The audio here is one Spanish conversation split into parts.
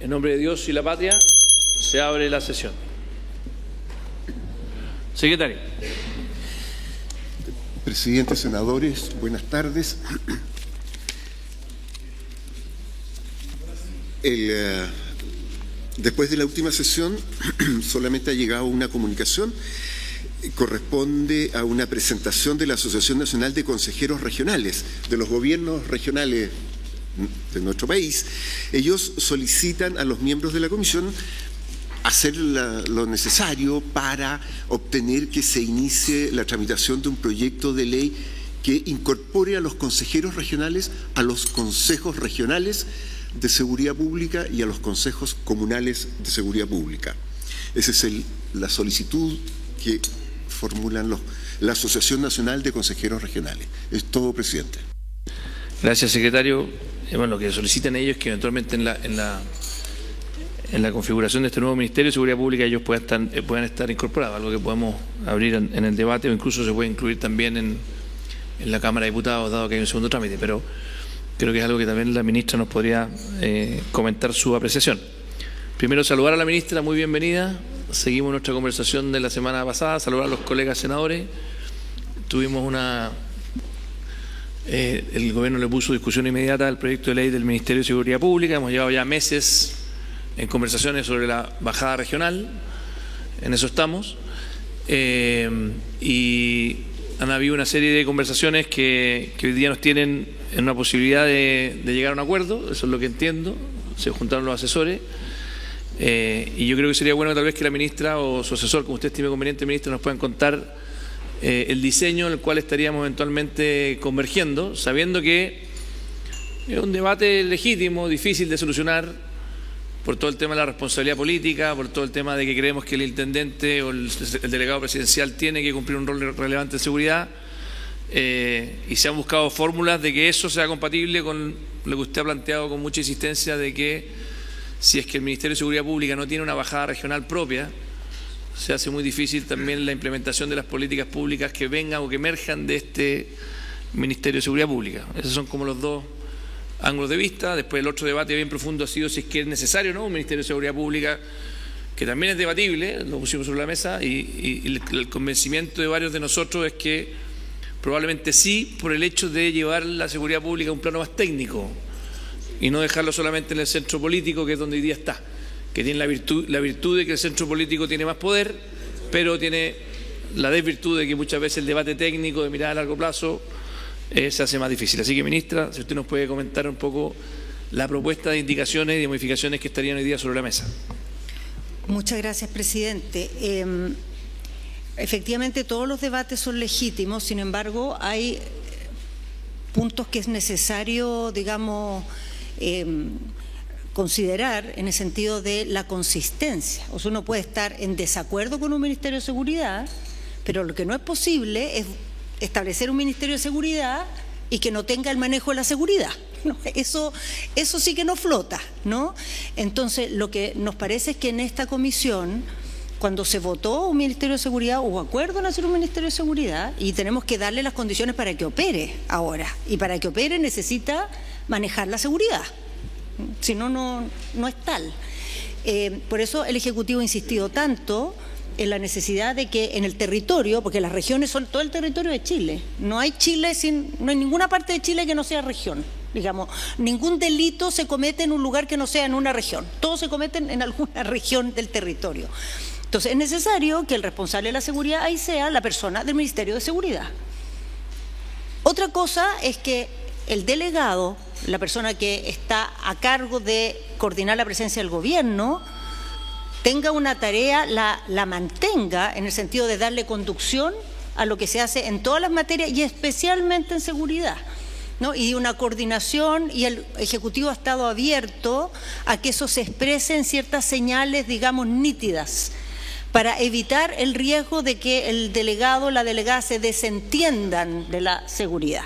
En nombre de Dios y la patria, se abre la sesión. Secretario. Presidente, senadores, buenas tardes. Después de la última sesión, solamente ha llegado una comunicación. Corresponde a una presentación de la Asociación Nacional de Consejeros Regionales, de los gobiernos regionales de nuestro país. Ellos solicitan a los miembros de la comisión hacer lo necesario para obtener que se inicie la tramitación de un proyecto de ley que incorpore a los consejeros regionales a los consejos regionales de seguridad pública y a los consejos comunales de seguridad pública. Esa es la solicitud que formulan la Asociación Nacional de Consejeros Regionales. Es todo, presidente. Gracias, secretario. Bueno, lo que solicitan ellos es que eventualmente en la configuración de este nuevo Ministerio de Seguridad Pública ellos puedan estar incorporados, algo que podemos abrir en el debate o incluso se puede incluir también en la Cámara de Diputados, dado que hay un segundo trámite, pero creo que es algo que también la ministra nos podría comentar su apreciación. Primero, saludar a la ministra, muy bienvenida. Seguimos nuestra conversación de la semana pasada, saludar a los colegas senadores. Tuvimos el gobierno le puso discusión inmediata al proyecto de ley del Ministerio de Seguridad Pública. Hemos llevado ya meses en conversaciones sobre la bajada regional, en eso estamos, y han habido una serie de conversaciones que hoy día nos tienen en una posibilidad de llegar a un acuerdo, eso es lo que entiendo, se juntaron los asesores, y yo creo que sería bueno tal vez que la ministra o su asesor, como usted estime conveniente, ministra, nos puedan contar el diseño en el cual estaríamos eventualmente convergiendo, sabiendo que es un debate legítimo, difícil de solucionar, por todo el tema de la responsabilidad política, por todo el tema de que creemos que el intendente o el delegado presidencial tiene que cumplir un rol relevante en seguridad, y se han buscado fórmulas de que eso sea compatible con lo que usted ha planteado con mucha insistencia de que si es que el Ministerio de Seguridad Pública no tiene una bajada regional propia, se hace muy difícil también la implementación de las políticas públicas que vengan o que emerjan de este Ministerio de Seguridad Pública. Esos son como los dos ángulos de vista. Después el otro debate bien profundo ha sido si es que es necesario o no un Ministerio de Seguridad Pública, que también es debatible, lo pusimos sobre la mesa, y el convencimiento de varios de nosotros es que probablemente sí, por el hecho de llevar la seguridad pública a un plano más técnico y no dejarlo solamente en el centro político, que es donde hoy día está, que tiene la virtud de que el centro político tiene más poder, pero tiene la desvirtud de que muchas veces el debate técnico de mirada a largo plazo se hace más difícil. Así que, ministra, si usted nos puede comentar un poco la propuesta de indicaciones y de modificaciones que estarían hoy día sobre la mesa. Muchas gracias, presidente. Efectivamente, todos los debates son legítimos, sin embargo, hay puntos que es necesario, digamos, considerar en el sentido de la consistencia. O sea, uno puede estar en desacuerdo con un Ministerio de Seguridad, pero lo que no es posible es establecer un Ministerio de Seguridad y que no tenga el manejo de la seguridad. No, eso sí que no flota, ¿no? Entonces, lo que nos parece es que en esta comisión, cuando se votó un Ministerio de Seguridad, hubo acuerdo en hacer un Ministerio de Seguridad y tenemos que darle las condiciones para que opere ahora. Y para que opere necesita manejar la seguridad. Si no, no es tal. Por eso el Ejecutivo ha insistido tanto en la necesidad de que en el territorio, porque las regiones son todo el territorio de Chile, no hay ninguna parte de Chile que no sea región, digamos, ningún delito se comete en un lugar que no sea en una región, todos se cometen en alguna región del territorio. Entonces es necesario que el responsable de la seguridad ahí sea la persona del Ministerio de Seguridad. Otra cosa es que el delegado, la persona que está a cargo de coordinar la presencia del gobierno, tenga una tarea, la mantenga en el sentido de darle conducción a lo que se hace en todas las materias y especialmente en seguridad, ¿no? Y una coordinación, y el Ejecutivo ha estado abierto a que eso se exprese en ciertas señales, digamos, nítidas, para evitar el riesgo de que el delegado o la delegada se desentiendan de la seguridad.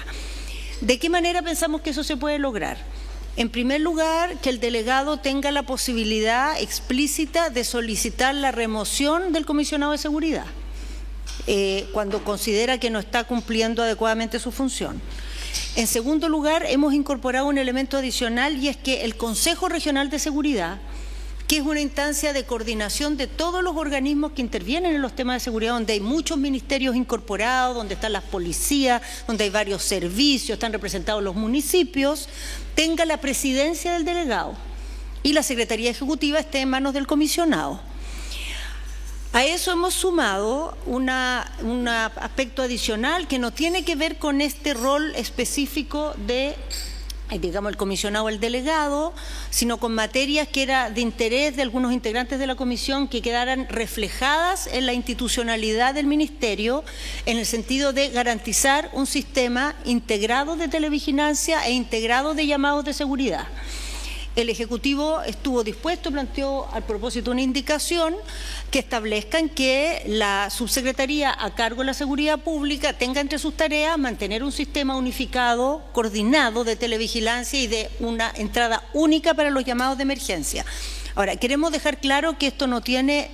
¿De qué manera pensamos que eso se puede lograr? En primer lugar, que el delegado tenga la posibilidad explícita de solicitar la remoción del comisionado de seguridad cuando considera que no está cumpliendo adecuadamente su función. En segundo lugar, hemos incorporado un elemento adicional y es que el Consejo Regional de Seguridad, que es una instancia de coordinación de todos los organismos que intervienen en los temas de seguridad, donde hay muchos ministerios incorporados, donde están las policías, donde hay varios servicios, están representados los municipios, tenga la presidencia del delegado y la Secretaría Ejecutiva esté en manos del comisionado. A eso hemos sumado un aspecto adicional que no tiene que ver con este rol específico de, digamos, el comisionado o el delegado, sino con materias que era de interés de algunos integrantes de la comisión que quedaran reflejadas en la institucionalidad del ministerio, en el sentido de garantizar un sistema integrado de televigilancia e integrado de llamados de seguridad. El Ejecutivo estuvo dispuesto, planteó al propósito una indicación que establezcan que la subsecretaría a cargo de la seguridad pública tenga entre sus tareas mantener un sistema unificado, coordinado de televigilancia y de una entrada única para los llamados de emergencia. Ahora, queremos dejar claro que esto no tiene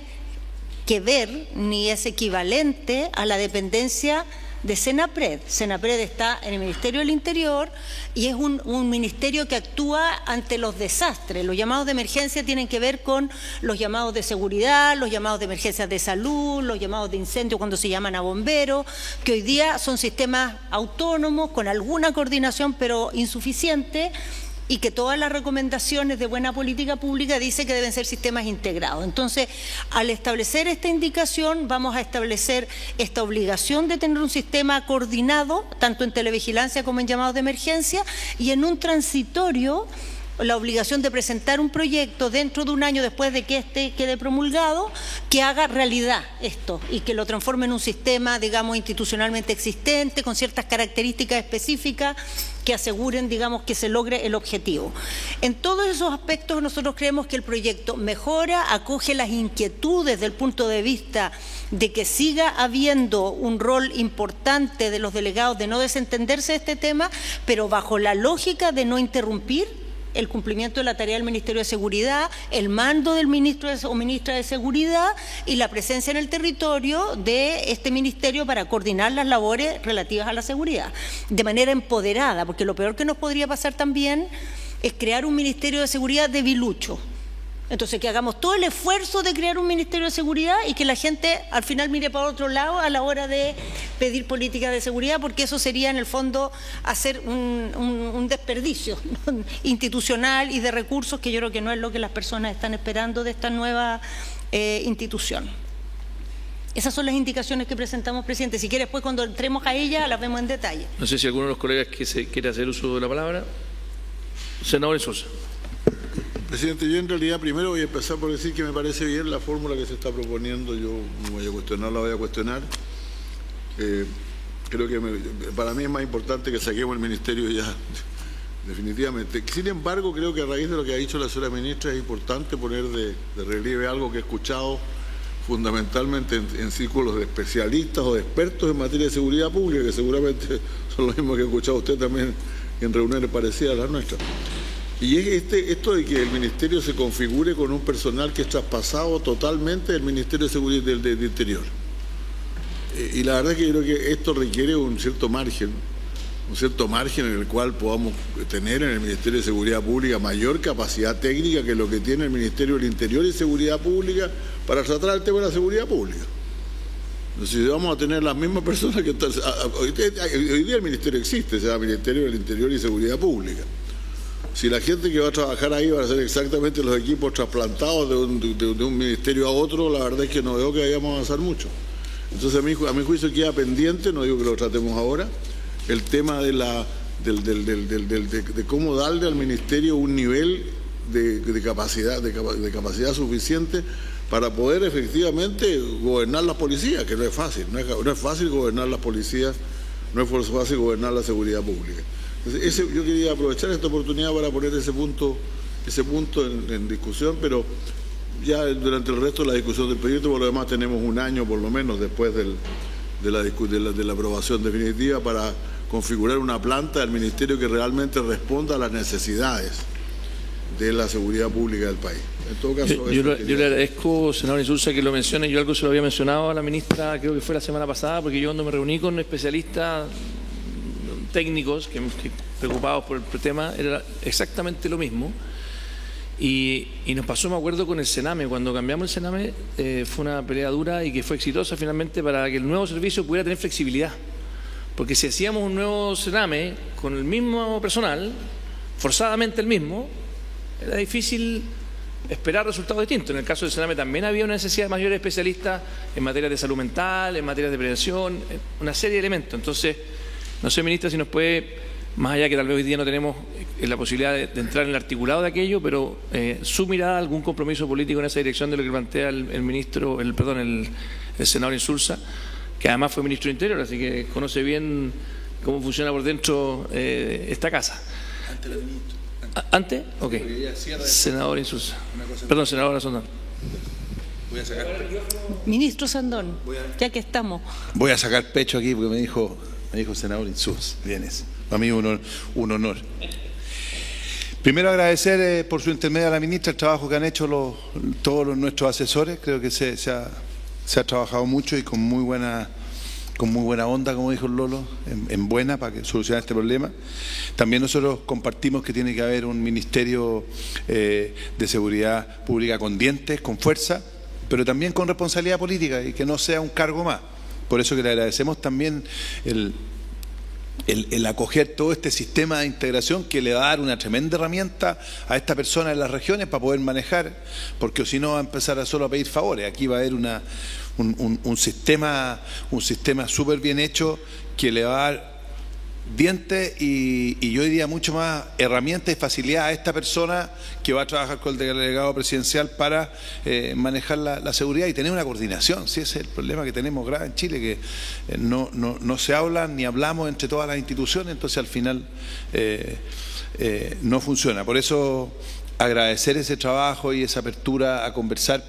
que ver ni es equivalente a la dependencia de Senapred. Senapred está en el Ministerio del Interior y es un ministerio que actúa ante los desastres. Los llamados de emergencia tienen que ver con los llamados de seguridad, los llamados de emergencias de salud, los llamados de incendio cuando se llaman a bomberos, que hoy día son sistemas autónomos con alguna coordinación pero insuficiente, y que todas las recomendaciones de buena política pública dicen que deben ser sistemas integrados. Entonces, al establecer esta indicación, vamos a establecer esta obligación de tener un sistema coordinado, tanto en televigilancia como en llamados de emergencia, y en un transitorio, la obligación de presentar un proyecto dentro de un año después de que éste quede promulgado, que haga realidad esto y que lo transforme en un sistema, digamos, institucionalmente existente, con ciertas características específicas que aseguren, digamos, que se logre el objetivo. En todos esos aspectos nosotros creemos que el proyecto mejora, acoge las inquietudes desde el punto de vista de que siga habiendo un rol importante de los delegados de no desentenderse de este tema, pero bajo la lógica de no interrumpir el cumplimiento de la tarea del Ministerio de Seguridad, el mando del ministro o ministra de Seguridad y la presencia en el territorio de este ministerio para coordinar las labores relativas a la seguridad, de manera empoderada, porque lo peor que nos podría pasar también es crear un Ministerio de Seguridad debilucho. Entonces, que hagamos todo el esfuerzo de crear un Ministerio de Seguridad y que la gente al final mire para otro lado a la hora de pedir políticas de seguridad, porque eso sería en el fondo hacer un desperdicio institucional y de recursos, que yo creo que no es lo que las personas están esperando de esta nueva institución. Esas son las indicaciones que presentamos, presidente. Si quiere, después cuando entremos a ellas las vemos en detalle. No sé si alguno de los colegas que se quiere hacer uso de la palabra. Senador Sousa. Presidente, yo en realidad primero voy a empezar por decir que me parece bien la fórmula que se está proponiendo. Yo no voy a cuestionar, la voy a cuestionar. Creo que para mí es más importante que saquemos el ministerio ya, definitivamente. Sin embargo, creo que a raíz de lo que ha dicho la señora ministra es importante poner de relieve algo que he escuchado fundamentalmente en círculos de especialistas o de expertos en materia de seguridad pública, que seguramente son los mismos que ha escuchado usted también en reuniones parecidas a las nuestras. Y es esto de que el ministerio se configure con un personal que es traspasado totalmente del Ministerio de Seguridad del Interior. Y la verdad es que yo creo que esto requiere un cierto margen en el cual podamos tener en el Ministerio de Seguridad Pública mayor capacidad técnica que lo que tiene el Ministerio del Interior y Seguridad Pública para tratar el tema de la seguridad pública. Entonces, si vamos a tener las mismas personas que están... Hoy día el ministerio existe, se llama Ministerio del Interior y Seguridad Pública. Si la gente que va a trabajar ahí va a ser exactamente los equipos trasplantados de un ministerio a otro, la verdad es que no veo que vayamos a avanzar mucho. Entonces, a mi juicio queda pendiente, no digo que lo tratemos ahora, el tema de cómo darle al ministerio un nivel de capacidad suficiente para poder efectivamente gobernar las policías, que no es fácil, no es fácil gobernar las policías, no es fácil gobernar la seguridad pública. Entonces, yo quería aprovechar esta oportunidad para poner ese punto en discusión, pero ya durante el resto de la discusión del proyecto, por lo demás tenemos un año por lo menos después de la aprobación definitiva para configurar una planta del ministerio que realmente responda a las necesidades de la seguridad pública del país. En todo caso, yo le agradezco, senador Insulza, que lo mencione. Yo algo se lo había mencionado a la ministra, creo que fue la semana pasada, porque yo cuando me reuní con especialistas técnicos que preocupados por el tema, era exactamente lo mismo. Y nos pasó, me acuerdo, con el Sename. Cuando cambiamos el Sename fue una pelea dura y que fue exitosa finalmente para que el nuevo servicio pudiera tener flexibilidad. Porque si hacíamos un nuevo Sename con el mismo personal, forzadamente el mismo, era difícil esperar resultados distintos. En el caso del Sename también había una necesidad de mayores especialistas en materia de salud mental, en materia de prevención, una serie de elementos. Entonces, no sé, ministra, si nos puede, más allá que tal vez hoy día no tenemos la posibilidad de entrar en el articulado de aquello, pero su mirada, algún compromiso político en esa dirección de lo que plantea el senador Insulza, que además fue ministro de Interior, así que conoce bien cómo funciona por dentro esta casa. Ante la ministra. ¿Antes? Ok. Senador Insulza. Perdón, senadora Sandón. Voy a sacar Ministro Sandón, ya que estamos. Voy a sacar pecho aquí porque me dijo senador Insulza. Vienes. Para mí un honor. Primero agradecer por su intermedio a la ministra el trabajo que han hecho todos nuestros asesores. Creo que se ha trabajado mucho y con muy buena onda, como dijo el Lolo, en buena para que solucionar este problema. También nosotros compartimos que tiene que haber un ministerio de seguridad pública con dientes, con fuerza, pero también con responsabilidad política y que no sea un cargo más. Por eso que le agradecemos también el acoger todo este sistema de integración que le va a dar una tremenda herramienta a esta persona en las regiones para poder manejar, porque si no va a empezar solo a pedir favores. Aquí va a haber un sistema súper bien hecho que le va a dar dientes y yo diría mucho más herramientas y facilidad a esta persona que va a trabajar con el delegado presidencial para manejar la seguridad y tener una coordinación. Sí, ese es el problema que tenemos grave en Chile, que no se habla ni hablamos entre todas las instituciones, entonces al final no funciona. Por eso agradecer ese trabajo y esa apertura a conversar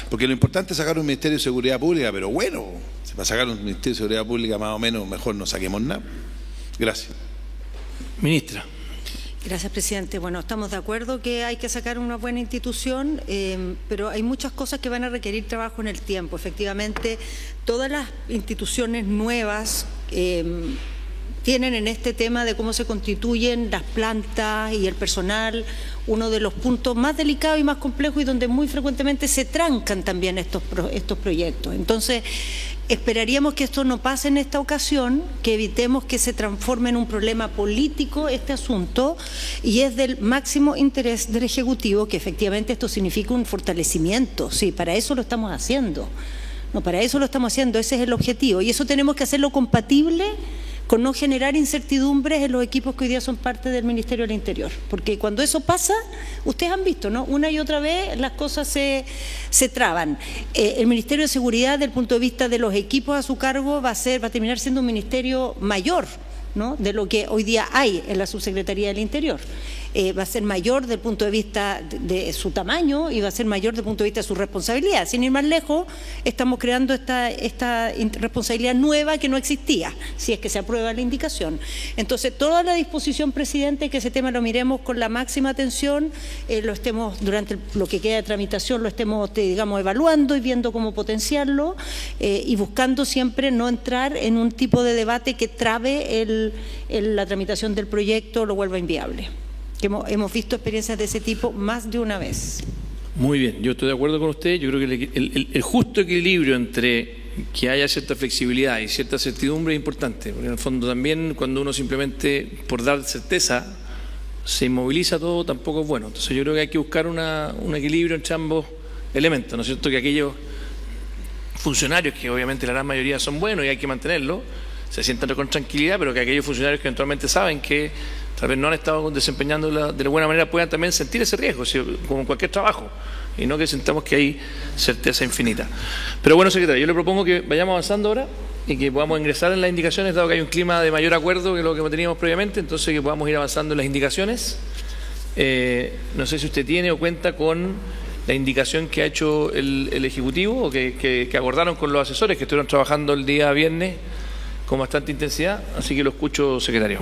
porque lo importante es sacar un Ministerio de Seguridad Pública, pero bueno, si para sacar un Ministerio de Seguridad Pública más o menos mejor no saquemos nada. Gracias. Ministra. Gracias, presidente. Bueno, estamos de acuerdo que hay que sacar una buena institución, pero hay muchas cosas que van a requerir trabajo en el tiempo. Efectivamente, todas las instituciones nuevas tienen en este tema de cómo se constituyen las plantas y el personal uno de los puntos más delicados y más complejos y donde muy frecuentemente se trancan también estos proyectos. Entonces, esperaríamos que esto no pase en esta ocasión, que evitemos que se transforme en un problema político este asunto, y es del máximo interés del Ejecutivo que efectivamente esto significa un fortalecimiento. Sí, para eso lo estamos haciendo. No, para eso lo estamos haciendo, ese es el objetivo. Y eso tenemos que hacerlo compatible con no generar incertidumbres en los equipos que hoy día son parte del Ministerio del Interior. Porque cuando eso pasa, ustedes han visto, ¿no? Una y otra vez las cosas se traban. El Ministerio de Seguridad, desde el punto de vista de los equipos a su cargo, va a terminar siendo un ministerio mayor, ¿no?, de lo que hoy día hay en la Subsecretaría del Interior. Va a ser mayor desde el punto de vista de su tamaño y va a ser mayor desde el punto de vista de su responsabilidad. Sin ir más lejos, estamos creando esta responsabilidad nueva que no existía, si es que se aprueba la indicación. Entonces, toda la disposición, presidente, que ese tema lo miremos con la máxima atención, durante lo que queda de tramitación, lo estemos, digamos, evaluando y viendo cómo potenciarlo y buscando siempre no entrar en un tipo de debate que trabe la tramitación del proyecto, lo vuelva inviable. Que hemos visto experiencias de ese tipo más de una vez. Muy bien, yo estoy de acuerdo con usted. Yo creo que el justo equilibrio entre que haya cierta flexibilidad y cierta certidumbre es importante, porque en el fondo también cuando uno simplemente por dar certeza se inmoviliza todo, tampoco es bueno. Entonces yo creo que hay que buscar un equilibrio entre ambos elementos, ¿no es cierto? Que aquellos funcionarios, que obviamente la gran mayoría son buenos y hay que mantenerlos, se sientan con tranquilidad, pero que aquellos funcionarios que eventualmente saben que tal vez no han estado desempeñando de la buena manera puedan también sentir ese riesgo, como en cualquier trabajo, y no que sintamos que hay certeza infinita. Pero bueno, secretario, yo le propongo que vayamos avanzando ahora y que podamos ingresar en las indicaciones, dado que hay un clima de mayor acuerdo que lo que teníamos previamente, entonces que podamos ir avanzando en las indicaciones. No sé si usted tiene o cuenta con la indicación que ha hecho el Ejecutivo o que acordaron con los asesores que estuvieron trabajando el día viernes con bastante intensidad, así que lo escucho, secretario.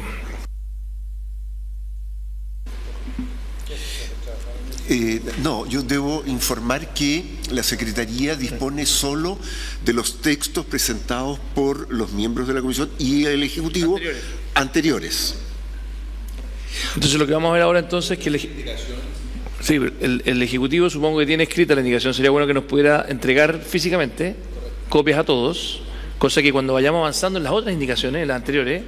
No, yo debo informar que la Secretaría dispone solo de los textos presentados por los miembros de la Comisión y el Ejecutivo anteriores. Entonces lo que vamos a ver ahora entonces es que el Ejecutivo supongo que tiene escrita la indicación. Sería bueno que nos pudiera entregar físicamente copias a todos, cosa que cuando vayamos avanzando en las otras indicaciones, en las anteriores,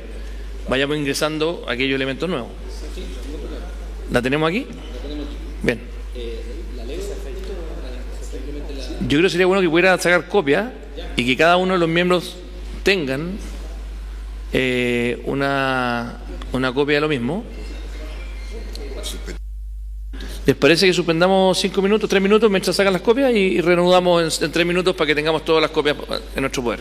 vayamos ingresando aquellos elementos nuevos. ¿La tenemos aquí? Bien. Yo creo que sería bueno que pudiera sacar copias y que cada uno de los miembros tengan una copia de lo mismo. ¿Les parece que suspendamos 5 minutos, 3 minutos mientras sacan las copias y reanudamos en 3 minutos para que tengamos todas las copias en nuestro poder?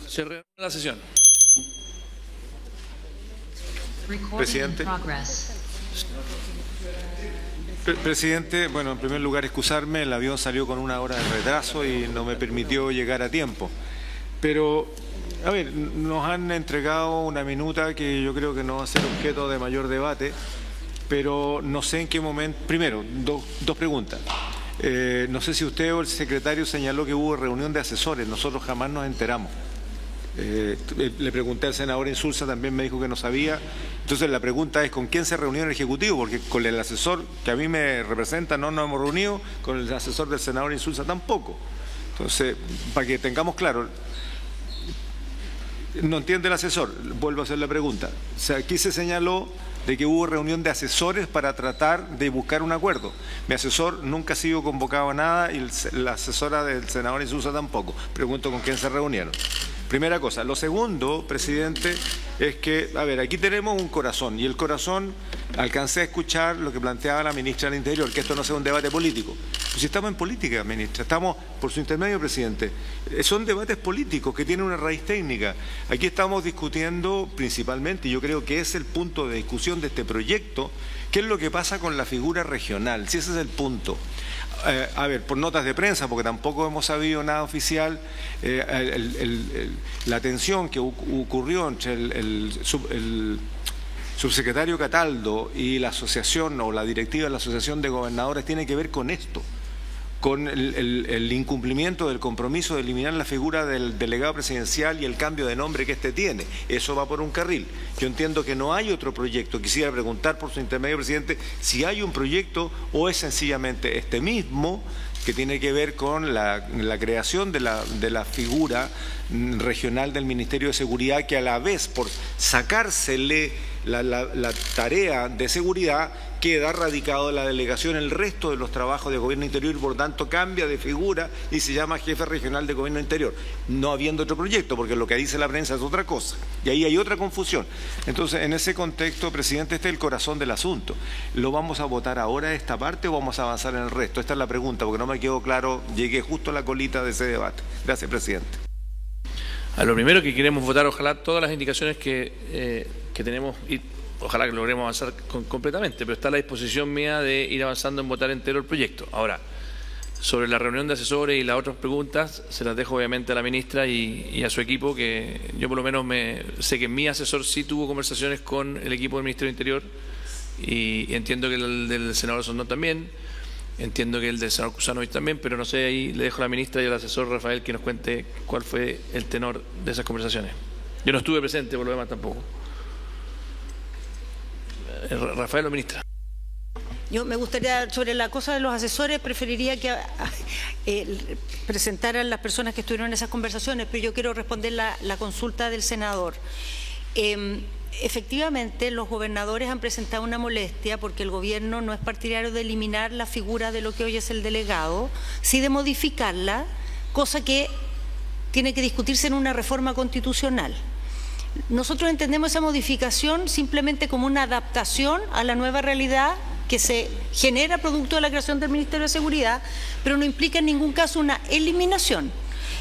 Se reanuda la sesión. Presidente. Presidente, bueno, en primer lugar excusarme, el avión salió con 1 hora de retraso y no me permitió llegar a tiempo. Pero, a ver, nos han entregado una minuta que yo creo que no va a ser objeto de mayor debate, pero no sé en qué momento. Primero, dos preguntas. No sé si usted o el secretario señaló que hubo reunión de asesores, nosotros jamás nos enteramos. Le pregunté al senador Insulza, también me dijo que no sabía. Entonces la pregunta es ¿con quién se reunió el Ejecutivo? Porque con el asesor que a mí me representa no nos hemos reunido, con el asesor del senador Insulza tampoco. Entonces, para que tengamos claro, no entiende el asesor, vuelvo a hacer la pregunta. O sea, aquí se señaló de que hubo reunión de asesores para tratar de buscar un acuerdo. Mi asesor nunca ha sido convocado a nada y la asesora del senador Insulza tampoco. Pregunto con quién se reunieron. Primera cosa. Lo segundo, presidente, es que, a ver, aquí tenemos un corazón y el corazón, alcancé a escuchar lo que planteaba la ministra del Interior, que esto no sea un debate político. Pues si estamos en política, ministra, estamos, por su intermedio, presidente, son debates políticos que tienen una raíz técnica. Aquí estamos discutiendo principalmente, y yo creo que es el punto de discusión de este proyecto, qué es lo que pasa con la figura regional, si ese es el punto. A ver, por notas de prensa, porque tampoco hemos sabido nada oficial, la tensión que ocurrió entre el subsecretario Cataldo y la asociación o la directiva de la Asociación de Gobernadores tiene que ver con esto, con el incumplimiento del compromiso de eliminar la figura del delegado presidencial y el cambio de nombre que éste tiene. Eso va por un carril. Yo entiendo que no hay otro proyecto. Quisiera preguntar por su intermedio, presidente, si hay un proyecto o es sencillamente este mismo que tiene que ver con la creación de la figura regional del Ministerio de Seguridad, que a la vez, por sacársele la tarea de seguridad, queda radicado en la delegación el resto de los trabajos de Gobierno Interior y por tanto cambia de figura y se llama Jefe Regional de Gobierno Interior, no habiendo otro proyecto, porque lo que dice la prensa es otra cosa y ahí hay otra confusión. Entonces, en ese contexto, presidente, este es el corazón del asunto. ¿Lo vamos a votar ahora esta parte o vamos a avanzar en el resto? Esta es la pregunta, porque no me quedó claro, llegué justo a la colita de ese debate. Gracias, presidente. A lo primero que queremos votar, ojalá todas las indicaciones que tenemos, y ojalá que logremos avanzar completamente, pero está a la disposición mía de ir avanzando en votar entero el proyecto. Ahora, sobre la reunión de asesores y las otras preguntas, se las dejo obviamente a la ministra y a su equipo, que yo por lo menos sé que mi asesor sí tuvo conversaciones con el equipo del Ministerio del Interior y entiendo que el del senador Sondón también. Entiendo que el del senador Kusanovich también, pero no sé, ahí le dejo a la ministra y al asesor Rafael que nos cuente cuál fue el tenor de esas conversaciones. Yo no estuve presente, por lo demás tampoco. Rafael o ministra. Yo me gustaría, sobre la cosa de los asesores, preferiría que presentaran las personas que estuvieron en esas conversaciones, pero yo quiero responder la consulta del senador. Efectivamente, los gobernadores han presentado una molestia porque el gobierno no es partidario de eliminar la figura de lo que hoy es el delegado, sí de modificarla, cosa que tiene que discutirse en una reforma constitucional. Nosotros entendemos esa modificación simplemente como una adaptación a la nueva realidad que se genera producto de la creación del Ministerio de Seguridad, pero no implica en ningún caso una eliminación.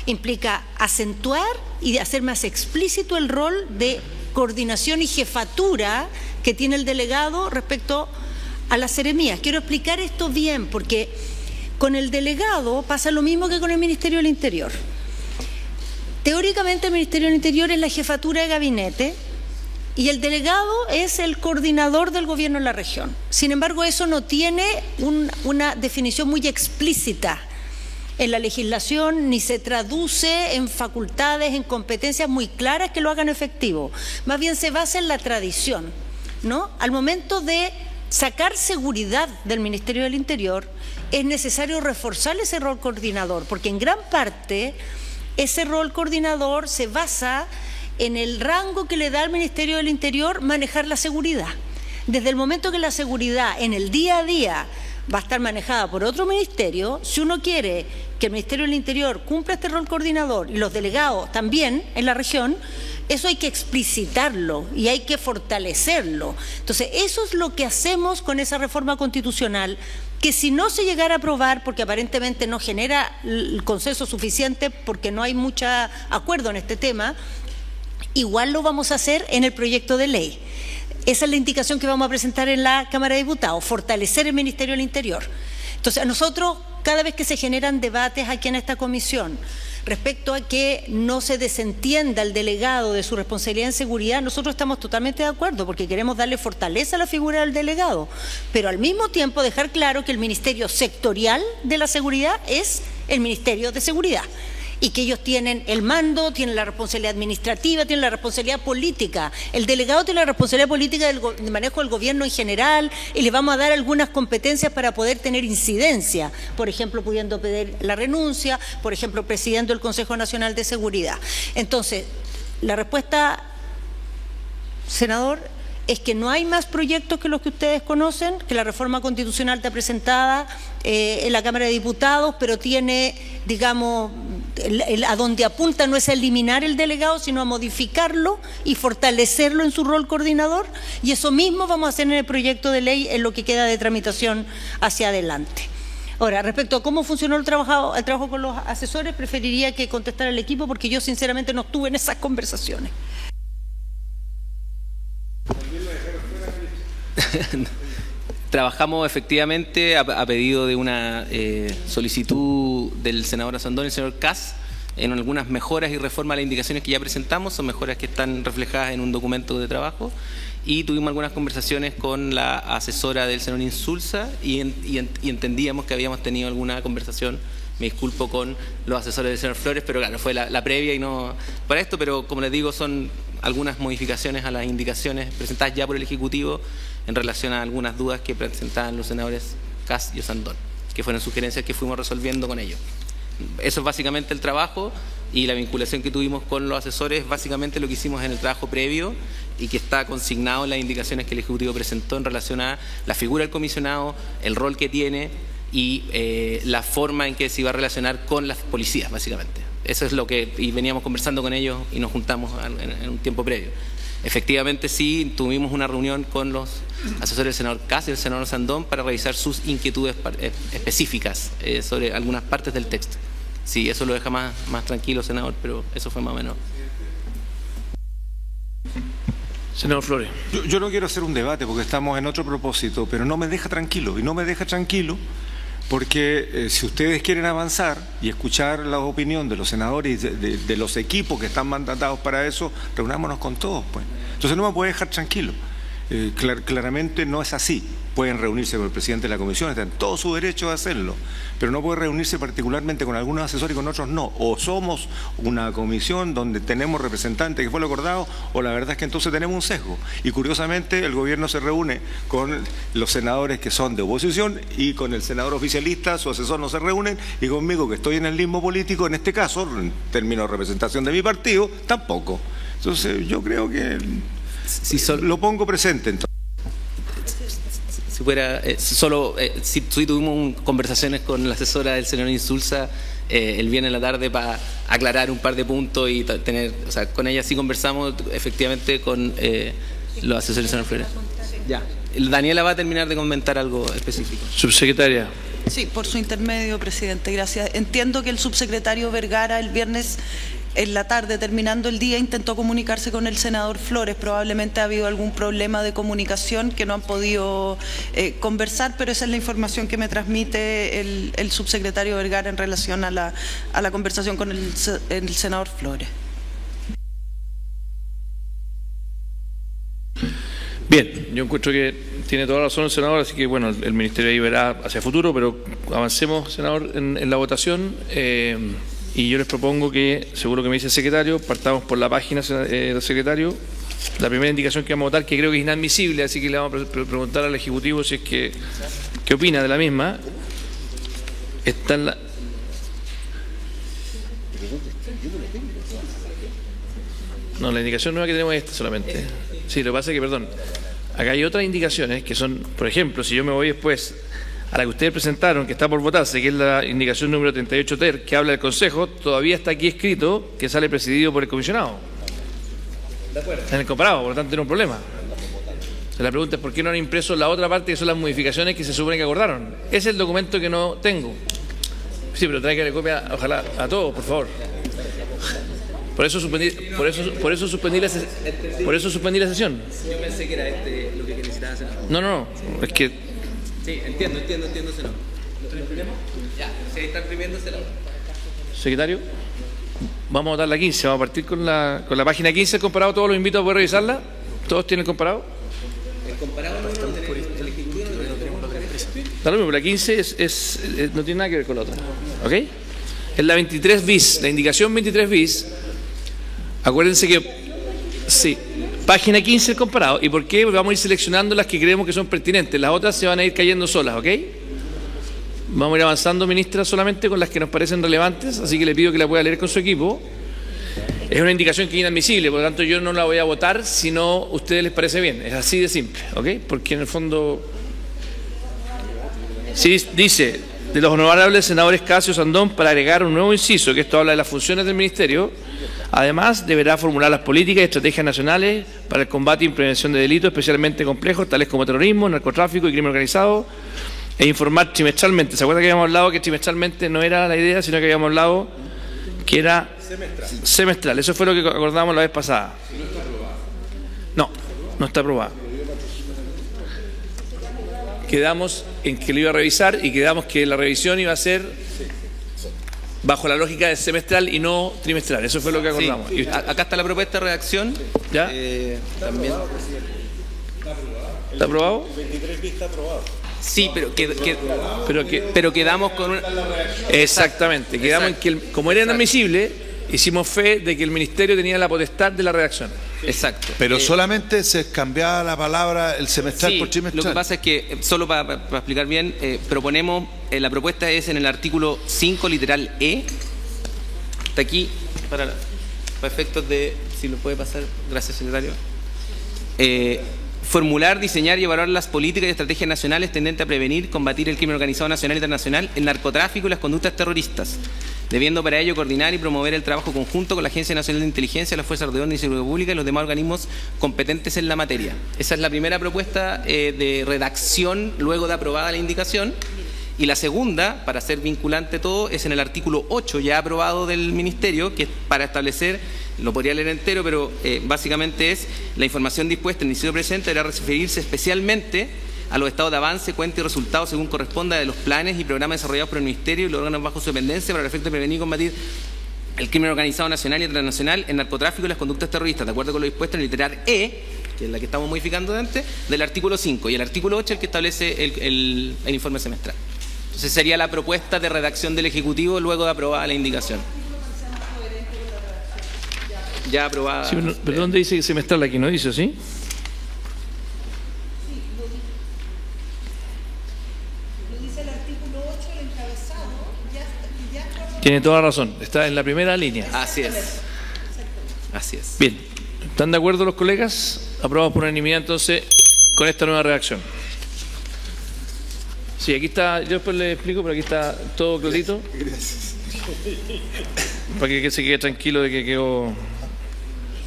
Implica acentuar y hacer más explícito el rol de coordinación y jefatura que tiene el delegado respecto a las seremías. Quiero explicar esto bien, porque con el delegado pasa lo mismo que con el Ministerio del Interior. Teóricamente el Ministerio del Interior es la jefatura de gabinete y el delegado es el coordinador del gobierno en la región. Sin embargo, eso no tiene una definición muy explícita en la legislación, ni se traduce en facultades, en competencias muy claras que lo hagan efectivo. Más bien se basa en la tradición, ¿no? Al momento de sacar seguridad del Ministerio del Interior, es necesario reforzar ese rol coordinador, porque en gran parte ese rol coordinador se basa en el rango que le da al Ministerio del Interior manejar la seguridad. Desde el momento que la seguridad en el día a día va a estar manejada por otro ministerio. Si uno quiere que el Ministerio del Interior cumpla este rol coordinador y los delegados también en la región, eso hay que explicitarlo y hay que fortalecerlo. Entonces, eso es lo que hacemos con esa reforma constitucional, que si no se llegara a aprobar, porque aparentemente no genera el consenso suficiente, porque no hay mucho acuerdo en este tema, igual lo vamos a hacer en el proyecto de ley. Esa es la indicación que vamos a presentar en la Cámara de Diputados, fortalecer el Ministerio del Interior. Entonces, a nosotros, cada vez que se generan debates aquí en esta comisión, respecto a que no se desentienda el delegado de su responsabilidad en seguridad, nosotros estamos totalmente de acuerdo, porque queremos darle fortaleza a la figura del delegado, pero al mismo tiempo dejar claro que el Ministerio Sectorial de la Seguridad es el Ministerio de Seguridad, y que ellos tienen el mando, tienen la responsabilidad administrativa, tienen la responsabilidad política. El delegado tiene la responsabilidad política del manejo del gobierno en general, y le vamos a dar algunas competencias para poder tener incidencia, por ejemplo, pudiendo pedir la renuncia, por ejemplo, presidiendo el Consejo Nacional de Seguridad. Entonces, la respuesta, senador, es que no hay más proyectos que los que ustedes conocen, que la reforma constitucional está presentada en la Cámara de Diputados, pero tiene, digamos, a donde apunta no es a eliminar el delegado, sino a modificarlo y fortalecerlo en su rol coordinador, y eso mismo vamos a hacer en el proyecto de ley en lo que queda de tramitación hacia adelante. Ahora, respecto a cómo funcionó el trabajo con los asesores, preferiría que contestara el equipo, porque yo sinceramente no estuve en esas conversaciones. Trabajamos efectivamente a pedido de una solicitud del senador Asandón y el señor Kass en algunas mejoras y reformas a las indicaciones que ya presentamos. Son mejoras que están reflejadas en un documento de trabajo, y tuvimos algunas conversaciones con la asesora del senador Insulza y entendíamos que habíamos tenido alguna conversación. Me disculpo con los asesores del señor Flores, pero claro, fue la previa y no para esto, pero como les digo, son algunas modificaciones a las indicaciones presentadas ya por el Ejecutivo en relación a algunas dudas que presentaban los senadores Kass y Osandón, que fueron sugerencias que fuimos resolviendo con ellos. Eso es básicamente el trabajo, y la vinculación que tuvimos con los asesores es básicamente lo que hicimos en el trabajo previo y que está consignado en las indicaciones que el Ejecutivo presentó en relación a la figura del comisionado, el rol que tiene y la forma en que se iba a relacionar con las policías, básicamente. Eso es lo que y veníamos conversando con ellos y nos juntamos en un tiempo previo. Efectivamente, sí, tuvimos una reunión con los asesores del senador Kass y del senador Asandón para revisar sus inquietudes específicas sobre algunas partes del texto. Sí, eso lo deja más tranquilo, senador, pero eso fue más o menos. Senador Flores. Yo no quiero hacer un debate porque estamos en otro propósito, pero no me deja tranquilo, y no me deja tranquilo porque si ustedes quieren avanzar y escuchar la opinión de los senadores y de los equipos que están mandatados para eso, reunámonos con todos, pues. Entonces no me puede dejar tranquilo. Claramente no es así. Pueden reunirse con el presidente de la comisión, está en todo su derecho de hacerlo, pero no puede reunirse particularmente con algunos asesores y con otros no. O somos una comisión donde tenemos representantes, que fue lo acordado, o la verdad es que entonces tenemos un sesgo. Y curiosamente el gobierno se reúne con los senadores que son de oposición, y con el senador oficialista, su asesor, no se reúnen, y conmigo, que estoy en el limbo político, en este caso, en términos de representación de mi partido, tampoco. Entonces yo creo que lo pongo presente entonces. Si fuera, si tuvimos conversaciones con la asesora del señor Insulza el viernes en la tarde para aclarar un par de puntos y tener, o sea, con ella sí conversamos efectivamente con los asesores del señor Flores. Ya. Daniela va a terminar de comentar algo específico. Subsecretaria. Sí, por su intermedio, presidente, gracias. Entiendo que el subsecretario Vergara el viernes en la tarde, terminando el día, intentó comunicarse con el senador Flores. Probablemente ha habido algún problema de comunicación que no han podido conversar, pero esa es la información que me transmite el subsecretario Vergara en relación a la conversación con el senador Flores. Bien, yo encuentro que tiene toda la razón el senador, así que bueno, el Ministerio ahí verá hacia el futuro, pero avancemos, senador, en la votación. Y yo les propongo que, seguro que me dice el secretario, partamos por la página del secretario. La primera indicación que vamos a votar, que creo que es inadmisible, así que le vamos a preguntar al Ejecutivo si es que qué opina de la misma. Está en la... No, la indicación nueva que tenemos es esta solamente. Sí, lo que pasa es que, perdón, acá hay otras indicaciones que son, por ejemplo, si yo me voy después a la que ustedes presentaron, que está por votarse, que es la indicación número 38 ter, que habla del Consejo, todavía está aquí escrito que sale presidido por el comisionado. ¿De acuerdo? En el comparado, por lo tanto, tiene un problema. La pregunta es por qué no han impreso la otra parte, que son las modificaciones que se supone que acordaron. Ese es el documento que no tengo. Sí, pero tráigale copia, ojalá, a todos, por favor. Por eso suspendí la sesión. Yo pensé que era lo que necesitaba hacer. No, es que... Sí, entiendo, ese no. ¿Lo imprimimos? Ya, si está imprimiéndose la otra. Secretario, vamos a votar la 15, vamos a partir con la página 15, el comparado, todos los invito a poder revisarla. ¿Todos tienen el comparado? El comparado no lo tenemos, el ejecutivo no lo tenemos. Da lo mismo, la 15 no tiene nada que ver con la otra. ¿Ok? Es la 23 bis, la indicación 23 bis. Acuérdense que, sí, página 15 el comparado. ¿Y por qué? Porque vamos a ir seleccionando las que creemos que son pertinentes. Las otras se van a ir cayendo solas, ¿ok? Vamos a ir avanzando, ministra, solamente con las que nos parecen relevantes, así que le pido que la pueda leer con su equipo. Es una indicación que es inadmisible, por lo tanto yo no la voy a votar si no a ustedes les parece bien. Es así de simple, ¿ok? Porque en el fondo... Sí, dice, de los honorables senadores Casio Sandón, para agregar un nuevo inciso, que esto habla de las funciones del Ministerio. Además, deberá formular las políticas y estrategias nacionales para el combate y prevención de delitos especialmente complejos, tales como terrorismo, narcotráfico y crimen organizado, e informar trimestralmente. ¿Se acuerda que habíamos hablado que trimestralmente no era la idea, sino que habíamos hablado que era semestral? Eso fue lo que acordamos la vez pasada. No está aprobado. Quedamos en que lo iba a revisar y quedamos que la revisión iba a ser bajo la lógica de semestral y no trimestral. Eso fue lo que acordamos. Sí. Acá está la propuesta de redacción. ¿Ya? También. ¿Está aprobado? El 23 bis está aprobado. Sí, pero quedamos con una... Exactamente. Quedamos en que, como era inadmisible, hicimos fe de que el Ministerio tenía la potestad de la redacción. Exacto. Pero solamente se cambiaba la palabra el semestral por trimestral. Lo que pasa es que, solo para explicar bien, proponemos, la propuesta es en el artículo 5, literal E. Está aquí, para efectos de, si lo puede pasar, gracias secretario. Formular, diseñar y evaluar las políticas y estrategias nacionales tendentes a prevenir, combatir el crimen organizado nacional e internacional, el narcotráfico y las conductas terroristas, debiendo para ello coordinar y promover el trabajo conjunto con la Agencia Nacional de Inteligencia, las Fuerzas de Orden y Seguridad Pública y los demás organismos competentes en la materia. Esa es la primera propuesta de redacción luego de aprobada la indicación. Y la segunda, para ser vinculante todo, es en el artículo 8 ya aprobado del Ministerio, que es para establecer, lo podría leer entero, pero básicamente es la información dispuesta en el inciso presente deberá referirse especialmente a los estados de avance, cuenta y resultados según corresponda de los planes y programas desarrollados por el Ministerio y los órganos bajo su dependencia para el efecto de prevenir y combatir el crimen organizado nacional y internacional, el narcotráfico y las conductas terroristas, de acuerdo con lo dispuesto en el literal E, que es la que estamos modificando antes, del artículo 5, y el artículo 8 el que establece el informe semestral. Entonces sería la propuesta de redacción del Ejecutivo luego de aprobada la indicación. Ya aprobada. Sí, pero ¿dónde dice semestral? Aquí no dice, ¿sí? Tiene toda la razón, está en la primera línea. Así es. Así es. Bien, ¿están de acuerdo los colegas? Aprobados por unanimidad entonces con esta nueva redacción. Sí, aquí está, yo después le explico, pero aquí está todo clarito. Gracias. Para que se quede tranquilo de que quedó...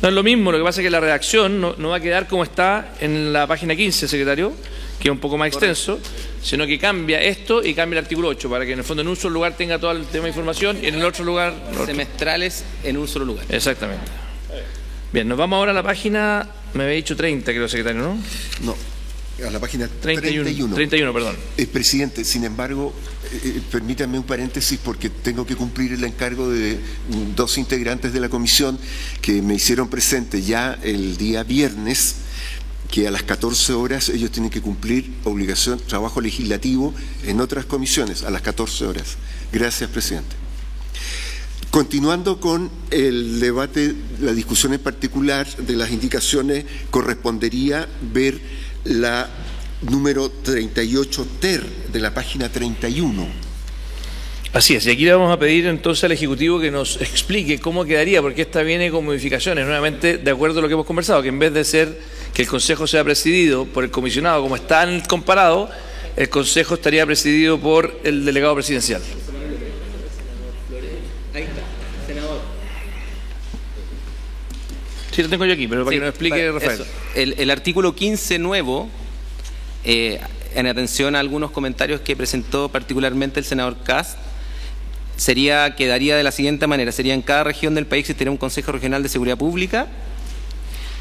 No es lo mismo, lo que pasa es que la redacción no va a quedar como está en la página 15, secretario, que es un poco más extenso, sino que cambia esto y cambia el artículo 8, para que en el fondo en un solo lugar tenga todo el tema de información y en el otro lugar... Semestrales en un solo lugar. Exactamente. Bien, nos vamos ahora a la página, me había dicho 30, creo, secretario, ¿no? No, a la página 31. 31, perdón. Presidente, sin embargo, permítame un paréntesis porque tengo que cumplir el encargo de dos integrantes de la comisión que me hicieron presente ya el día viernes, que a las 14 horas ellos tienen que cumplir obligación, trabajo legislativo en otras comisiones, a las 14 horas. Gracias, presidente. Continuando con el debate, la discusión en particular de las indicaciones, correspondería ver la número 38 ter de la página 31. Así es, y aquí le vamos a pedir entonces al Ejecutivo que nos explique cómo quedaría, porque esta viene con modificaciones, nuevamente de acuerdo a lo que hemos conversado, que en vez de ser que el Consejo sea presidido por el comisionado como está en el comparado, el Consejo estaría presidido por el delegado presidencial. Ahí está, senador. Sí, lo tengo yo aquí, pero para que nos explique Rafael. Eso. El artículo 15 nuevo, en atención a algunos comentarios que presentó particularmente el senador Kast, quedaría de la siguiente manera: sería en cada región del país existiría un Consejo Regional de Seguridad Pública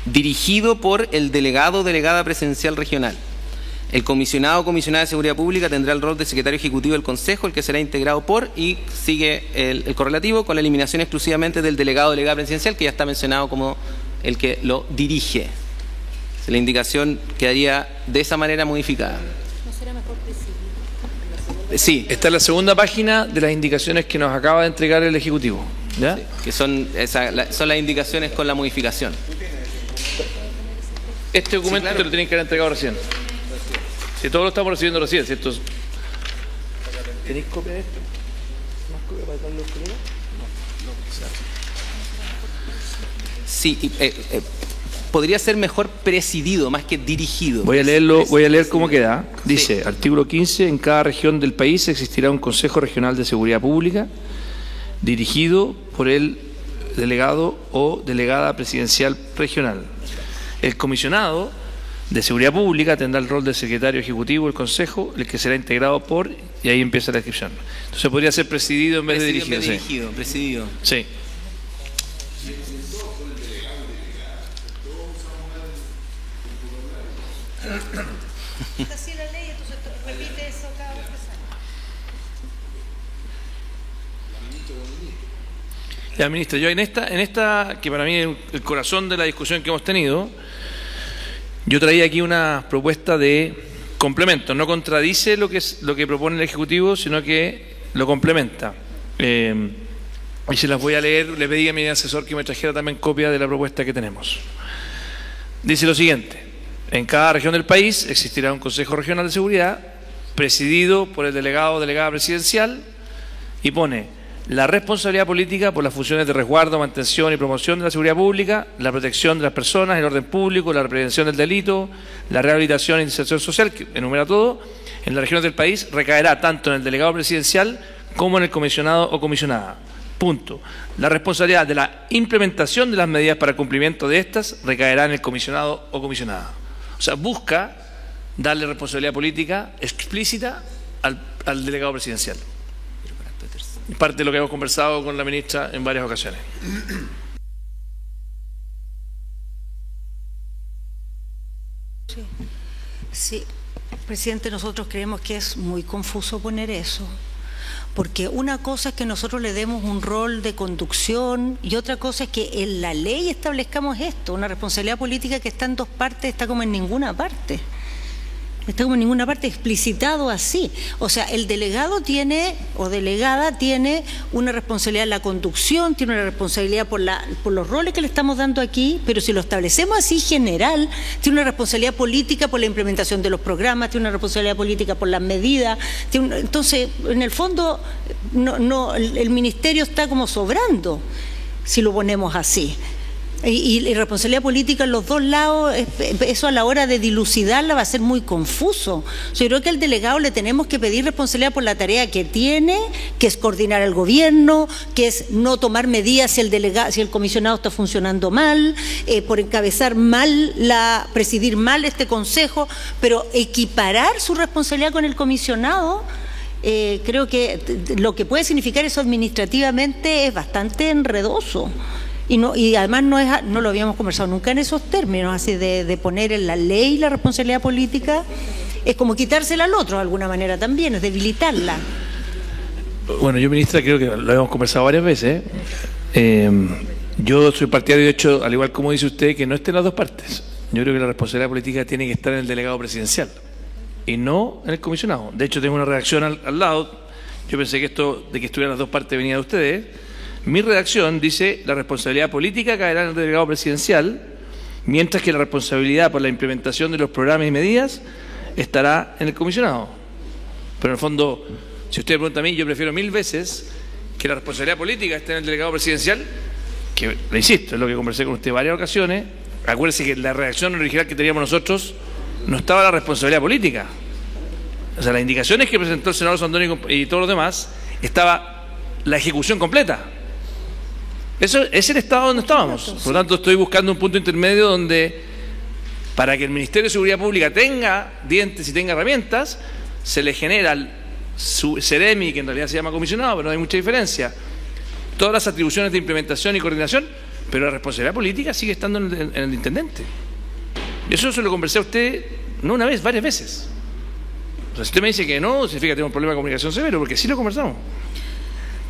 dirigido por el delegado o delegada presidencial regional. El comisionado o comisionada de Seguridad Pública tendrá el rol de secretario ejecutivo del Consejo, el que será integrado por, y sigue el correlativo, con la eliminación exclusivamente del delegado o delegada presidencial, que ya está mencionado como el que lo dirige. La indicación quedaría de esa manera modificada. ¿No será mejor presidir? Sí. Esta es la segunda página de las indicaciones que nos acaba de entregar el Ejecutivo, ¿ya? Sí, que son las indicaciones con la modificación. Este documento Sí, claro. te lo tienen que haber entregado recién. Si todos lo estamos recibiendo recién, ¿cierto? ¿Tenéis copia de esto? ¿Más copia para darle a los colegas? Sí, podría ser mejor presidido más que dirigido. Voy a leer cómo queda. Dice, sí. Artículo 15, en cada región del país existirá un Consejo Regional de Seguridad Pública dirigido por el delegado o delegada presidencial regional. El comisionado de Seguridad Pública tendrá el rol de secretario ejecutivo del Consejo, el que será integrado por, y ahí empieza la descripción. Entonces podría ser presidido en vez de dirigido. Presidido. Sí. Así la ley, entonces repite eso cada vez que sale. Ya, ministra, yo en esta, que para mí es el corazón de la discusión que hemos tenido, yo traía aquí una propuesta de complemento. No contradice lo que propone el Ejecutivo, sino que lo complementa. Y se las voy a leer. Le pedí a mi asesor que me trajera también copia de la propuesta que tenemos. Dice lo siguiente: en cada región del país existirá un Consejo Regional de Seguridad presidido por el delegado o delegada presidencial, y pone la responsabilidad política por las funciones de resguardo, mantención y promoción de la seguridad pública, la protección de las personas, el orden público, la prevención del delito, la rehabilitación e inserción social, que enumera todo, en las regiones del país recaerá tanto en el delegado presidencial como en el comisionado o comisionada. Punto. La responsabilidad de la implementación de las medidas para el cumplimiento de estas recaerá en el comisionado o comisionada. O sea, busca darle responsabilidad política explícita al delegado presidencial. Parte de lo que hemos conversado con la ministra en varias ocasiones. Sí, presidente, nosotros creemos que es muy confuso poner eso, porque una cosa es que nosotros le demos un rol de conducción y otra cosa es que en la ley establezcamos esto, una responsabilidad política que está en dos partes, está como en ninguna parte. Está como en ninguna parte explicitado así. O sea, el delegado tiene, o delegada tiene una responsabilidad en la conducción, tiene una responsabilidad por los roles que le estamos dando aquí, pero si lo establecemos así general, tiene una responsabilidad política por la implementación de los programas, tiene una responsabilidad política por las medidas. Entonces, en el fondo, el ministerio está como sobrando, si lo ponemos así. Y responsabilidad política en los dos lados, eso a la hora de dilucidarla va a ser muy confuso. O sea, yo creo que al delegado le tenemos que pedir responsabilidad por la tarea que tiene, que es coordinar al gobierno, que es no tomar medidas si el comisionado está funcionando mal, por encabezar mal, presidir mal este consejo, pero equiparar su responsabilidad con el comisionado. Creo que lo que puede significar eso administrativamente es bastante enredoso. Y además no lo habíamos conversado nunca en esos términos, así de poner en la ley la responsabilidad política, es como quitársela al otro de alguna manera también, es debilitarla. Bueno, yo, ministra, creo que lo hemos conversado varias veces. Yo soy partidario, de hecho, al igual como dice usted, que no esté en las dos partes. Yo creo que la responsabilidad política tiene que estar en el delegado presidencial y no en el comisionado. De hecho, tengo una redacción al lado. Yo pensé que esto de que estuvieran las dos partes venía de ustedes. Mi redacción dice: la responsabilidad política caerá en el delegado presidencial, mientras que la responsabilidad por la implementación de los programas y medidas estará en el comisionado. Pero en el fondo, si usted me pregunta a mí, yo prefiero 1000 veces que la responsabilidad política esté en el delegado presidencial, que, le insisto, es lo que conversé con usted en varias ocasiones. Acuérdese que en la redacción original que teníamos nosotros no estaba la responsabilidad política. o sea, las indicaciones que presentó el senador Sandoni y todos los demás, estaba la ejecución completa. Eso es el estado donde estábamos. Por lo tanto, estoy buscando un punto intermedio donde, para que el Ministerio de Seguridad Pública tenga dientes y tenga herramientas, se le genera su CEREMI, que en realidad se llama comisionado, pero no hay mucha diferencia, todas las atribuciones de implementación y coordinación, pero la responsabilidad política sigue estando en el intendente. Y eso se lo conversé a usted no una vez, varias veces. O sea, si usted me dice que no, significa que tenemos un problema de comunicación severo, porque sí lo conversamos.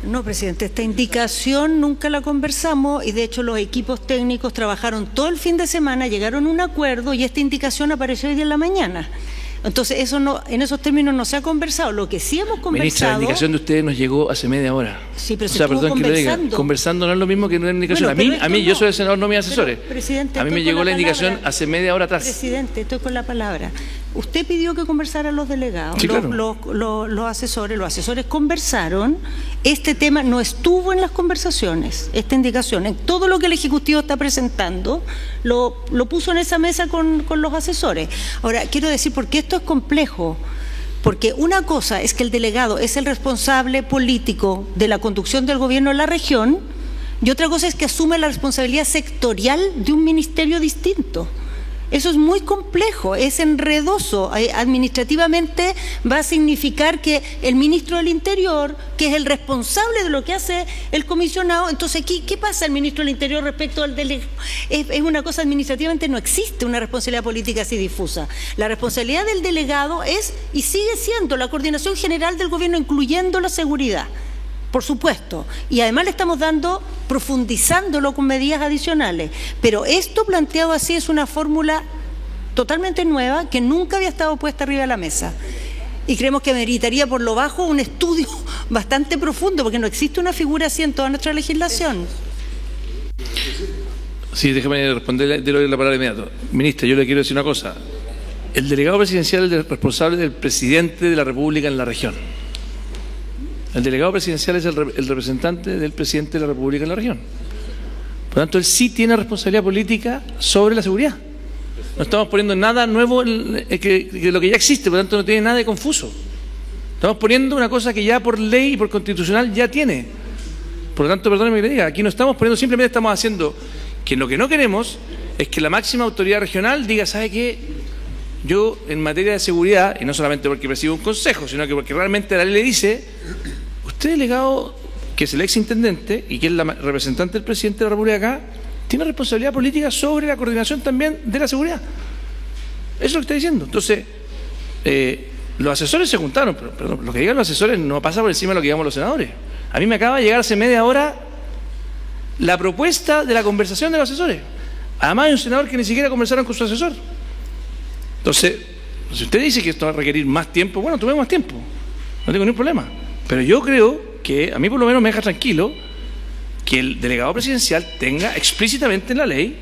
No, presidente, esta indicación nunca la conversamos y de hecho los equipos técnicos trabajaron todo el fin de semana, llegaron a un acuerdo y esta indicación apareció hoy día en la mañana. Entonces, eso no, en esos términos no se ha conversado. Lo que sí hemos conversado... Ministra, la indicación de ustedes nos llegó hace media hora. Sí, pero o sea, perdón que lo diga. Conversando no es lo mismo que una indicación. Bueno, a mí yo soy el senador, no mis asesores. Pero, presidente, a mí me llegó la indicación hace media hora atrás. Presidente, estoy con la palabra. Usted pidió que conversaran los delegados, sí, claro. los asesores conversaron. Este tema no estuvo en las conversaciones, esta indicación. En todo lo que el Ejecutivo está presentando, lo puso en esa mesa con los asesores. Ahora, quiero decir, porque esto es complejo, porque una cosa es que el delegado es el responsable político de la conducción del gobierno en la región, y otra cosa es que asume la responsabilidad sectorial de un ministerio distinto. Eso es muy complejo, es enredoso. Administrativamente va a significar que el ministro del Interior, que es el responsable de lo que hace el comisionado, entonces, ¿qué pasa el ministro del Interior respecto al delegado? Es una cosa administrativamente, no existe una responsabilidad política así difusa. La responsabilidad del delegado es y sigue siendo la coordinación general del gobierno, incluyendo la seguridad. Por supuesto, y además le estamos profundizándolo con medidas adicionales, pero esto planteado así es una fórmula totalmente nueva que nunca había estado puesta arriba de la mesa y creemos que meritaría por lo bajo un estudio bastante profundo porque no existe una figura así en toda nuestra legislación. Sí, déjeme responderle la palabra inmediato. Ministra, yo le quiero decir una cosa. El delegado presidencial es el responsable del presidente de la República en la región. El delegado presidencial es el representante del presidente de la República en la región. Por lo tanto, él sí tiene responsabilidad política sobre la seguridad. No estamos poniendo nada nuevo que lo que ya existe, por lo tanto no tiene nada de confuso. Estamos poniendo una cosa que ya por ley y por constitucional ya tiene. Por lo tanto, perdóneme que le diga, aquí no estamos poniendo, simplemente estamos haciendo que lo que no queremos es que la máxima autoridad regional diga, ¿sabe qué? Yo en materia de seguridad, y no solamente porque recibo un consejo, sino que porque realmente la ley le dice... Usted, delegado, que es el exintendente y que es la representante del presidente de la República acá, tiene responsabilidad política sobre la coordinación también de la seguridad. Eso es lo que está diciendo. Entonces, los asesores se juntaron, pero lo que digan los asesores no pasa por encima de lo que digamos los senadores. A mí me acaba de llegar hace media hora la propuesta de la conversación de los asesores. Además hay un senador que ni siquiera conversaron con su asesor. Entonces, si usted dice que esto va a requerir más tiempo, bueno, tomemos más tiempo. No tengo ningún problema. Pero yo creo que, a mí por lo menos me deja tranquilo, que el delegado presidencial tenga explícitamente en la ley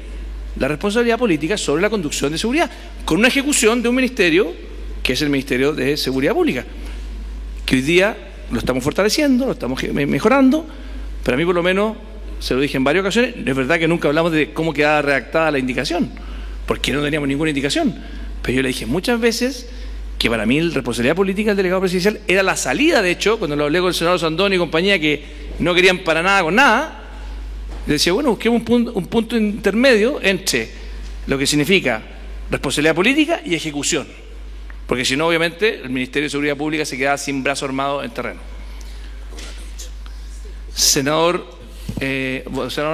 la responsabilidad política sobre la conducción de seguridad, con una ejecución de un ministerio, que es el Ministerio de Seguridad Pública, que hoy día lo estamos fortaleciendo, lo estamos mejorando, pero a mí por lo menos, se lo dije en varias ocasiones, es verdad que nunca hablamos de cómo quedaba redactada la indicación, porque no teníamos ninguna indicación, pero yo le dije muchas veces que para mí la responsabilidad política del delegado presidencial era la salida, de hecho, cuando lo hablé con el senador Sandoni y compañía, que no querían para nada con nada, le decía, bueno, busquemos un punto intermedio entre lo que significa responsabilidad política y ejecución, porque si no, obviamente, el Ministerio de Seguridad Pública se queda sin brazo armado en terreno. Senadora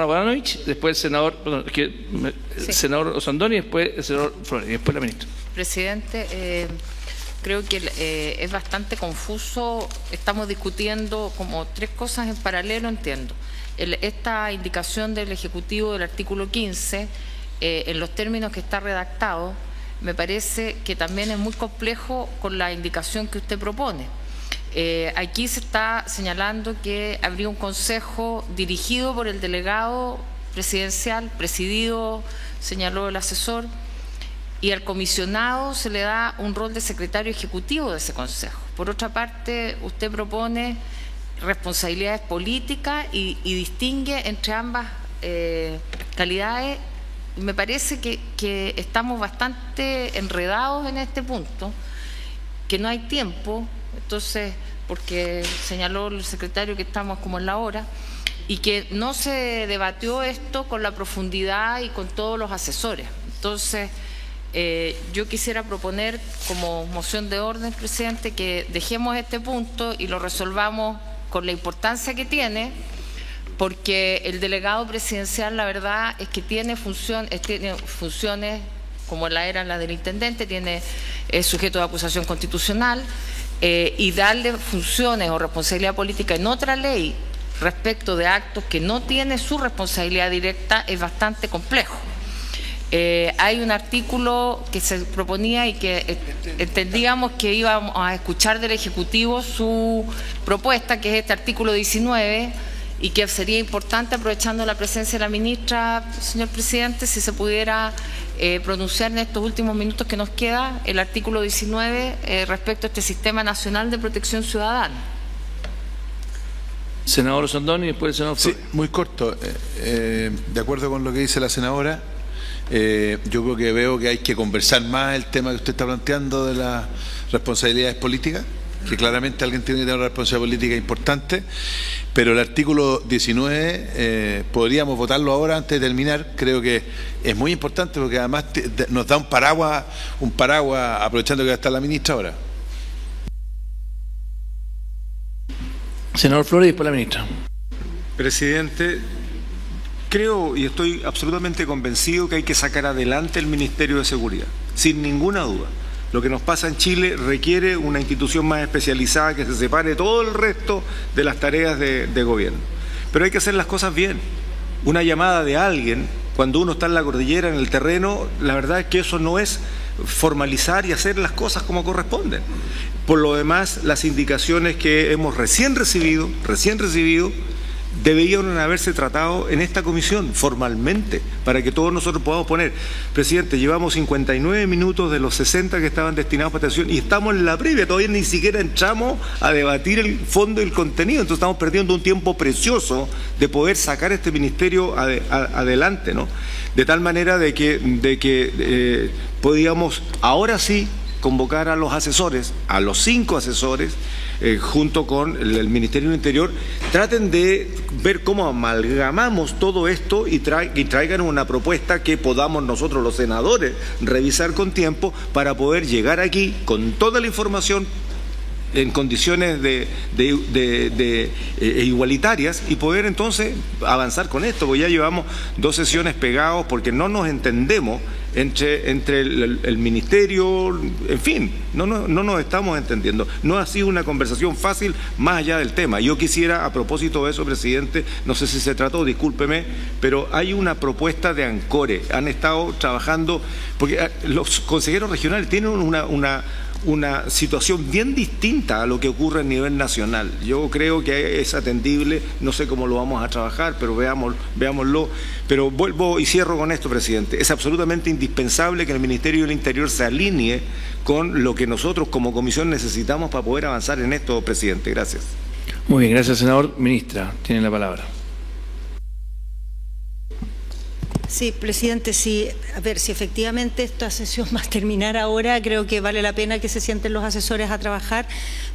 Bodanovich, después el senador, perdón, el senador Osandoni, después el senador Flores, y después la ministra. Presidente, creo que es bastante confuso. Estamos discutiendo como tres cosas en paralelo, entiendo. Esta indicación del Ejecutivo del artículo 15, en los términos que está redactado, me parece que también es muy complejo con la indicación que usted propone. Aquí se está señalando que habría un consejo dirigido por el delegado presidencial, presidido, señaló el asesor, y al comisionado se le da un rol de secretario ejecutivo de ese consejo. Por otra parte, usted propone responsabilidades políticas y distingue entre ambas calidades. Me parece que estamos bastante enredados en este punto que no hay tiempo, entonces, porque señaló el secretario que estamos como en la hora, y que no se debatió esto con la profundidad y con todos los asesores. Entonces, yo quisiera proponer como moción de orden, presidente, que dejemos este punto y lo resolvamos con la importancia que tiene, porque el delegado presidencial, la verdad, es que tiene funciones como era la del intendente, es sujeto de acusación constitucional, y darle funciones o responsabilidad política en otra ley respecto de actos que no tiene su responsabilidad directa es bastante complejo. Hay un artículo que se proponía y que entendíamos que íbamos a escuchar del Ejecutivo su propuesta, que es este artículo 19, y que sería importante, aprovechando la presencia de la ministra, señor presidente, si se pudiera pronunciar en estos últimos minutos que nos queda el artículo 19 respecto a este Sistema Nacional de Protección Ciudadana. Senador Osandón y después el senador Flores. Sí, muy corto. De acuerdo con lo que dice la senadora, yo creo que veo que hay que conversar más el tema que usted está planteando de las responsabilidades políticas, que claramente alguien tiene que tener una responsabilidad política importante, pero el artículo 19 podríamos votarlo ahora antes de terminar. Creo que es muy importante porque además nos da un paraguas, aprovechando que va a estar la ministra ahora. Senador Flores y después la ministra. Presidente, creo y estoy absolutamente convencido que hay que sacar adelante el Ministerio de Seguridad, sin ninguna duda. Lo que nos pasa en Chile requiere una institución más especializada que se separe todo el resto de las tareas de gobierno. Pero hay que hacer las cosas bien. Una llamada de alguien, cuando uno está en la cordillera, en el terreno, la verdad es que eso no es formalizar y hacer las cosas como corresponden. Por lo demás, las indicaciones que hemos recién recibido, deberían haberse tratado en esta comisión formalmente, para que todos nosotros podamos poner. Presidente, llevamos 59 minutos de los 60 que estaban destinados para atención y estamos en la previa, todavía ni siquiera entramos a debatir el fondo y el contenido, entonces estamos perdiendo un tiempo precioso de poder sacar este ministerio adelante, ¿no? De tal manera de que podíamos ahora sí convocar a los asesores, a los 5 asesores, junto con el Ministerio del Interior, traten de ver cómo amalgamamos todo esto y traigan una propuesta que podamos nosotros los senadores revisar con tiempo para poder llegar aquí con toda la información en condiciones igualitarias y poder entonces avanzar con esto, porque ya llevamos 2 sesiones pegados porque no nos entendemos entre el ministerio, en fin, no nos estamos entendiendo. No ha sido una conversación fácil más allá del tema. Yo quisiera, a propósito de eso, presidente, no sé si se trató, discúlpeme, pero hay una propuesta de ANCORE. Han estado trabajando, porque los consejeros regionales tienen una situación bien distinta a lo que ocurre a nivel nacional. Yo creo que es atendible, no sé cómo lo vamos a trabajar, pero veámoslo. Pero vuelvo y cierro con esto, presidente. Es absolutamente indispensable que el Ministerio del Interior se alinee con lo que nosotros como comisión necesitamos para poder avanzar en esto, presidente. Gracias. Muy bien, gracias, senador. Ministra, tiene la palabra. Sí, presidente, a ver, si efectivamente esta sesión va a terminar ahora, creo que vale la pena que se sienten los asesores a trabajar,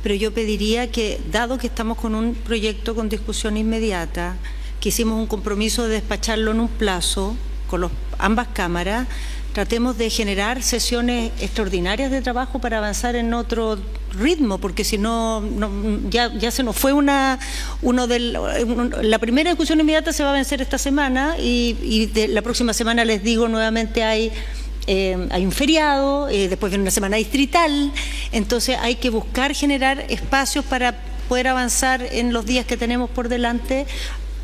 pero yo pediría que, dado que estamos con un proyecto con discusión inmediata, que hicimos un compromiso de despacharlo en un plazo con ambas cámaras, tratemos de generar sesiones extraordinarias de trabajo para avanzar en otro ritmo, porque si no, ya se nos fue la primera discusión inmediata se va a vencer esta semana y la próxima semana, les digo nuevamente, hay un feriado, después viene una semana distrital, entonces hay que buscar generar espacios para poder avanzar en los días que tenemos por delante,